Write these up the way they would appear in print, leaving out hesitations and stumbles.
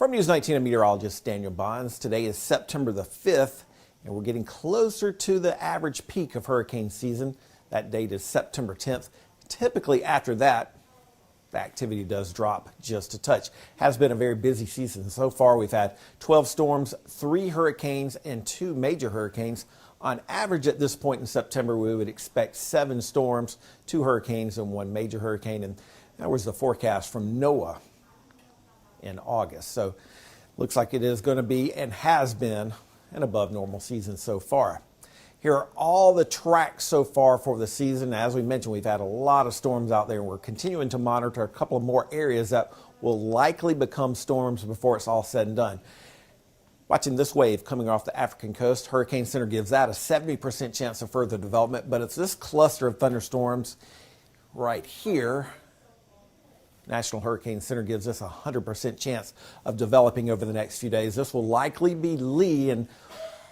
From News 19, I'm meteorologist Daniel Bonds. Today is September the 5th, and we're getting closer to the average peak of hurricane season. That date is September 10th. Typically after that, the activity does drop just a touch. Has been a very busy season so far. We've had 12 storms, 3 hurricanes, and 2 major hurricanes. On average at this point in September, we would expect 7 storms, 2 hurricanes, and 1 major hurricane. And that was the forecast from NOAA in August. So looks like it is going to be and has been an above normal season so far. Here are all the tracks so far for the season. As we mentioned, we've had a lot of storms out there, and we're continuing to monitor a couple of more areas that will likely become storms before it's all said and done. Watching this wave coming off the African coast, Hurricane Center gives that a 70% chance of further development, but it's this cluster of thunderstorms right here. National Hurricane Center gives us a 100% chance of developing over the next few days. This will likely be Lee, and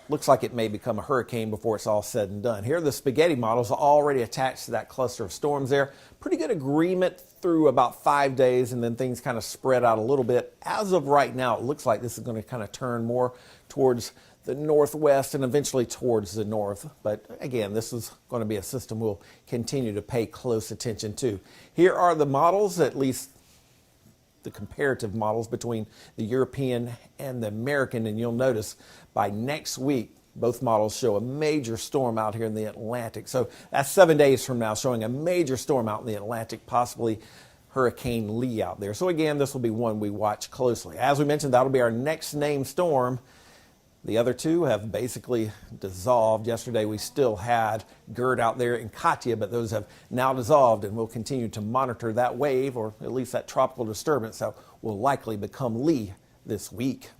looks like it may become a hurricane before it's all said and done. Here are the spaghetti models already attached to that cluster of storms there. Pretty good agreement through about 5 days, and then things kind of spread out a little bit. As of right now, it looks like this is going to kind of turn more towards the northwest and eventually towards the north. But again, this is going to be a system we'll continue to pay close attention to. Here are the models, at least the comparative models between the European and the American, and you'll notice by next week both models show a major storm out here in the Atlantic. So that's 7 days from now, showing a major storm out in the Atlantic, possibly Hurricane Lee out there. So again, this will be one we watch closely. As we mentioned, that'll be our next named storm. The other 2 have basically dissolved. Yesterday we still had Gerd out there in Katia, but those have now dissolved, and we'll continue to monitor that wave, or at least that tropical disturbance that will likely become Lee this week.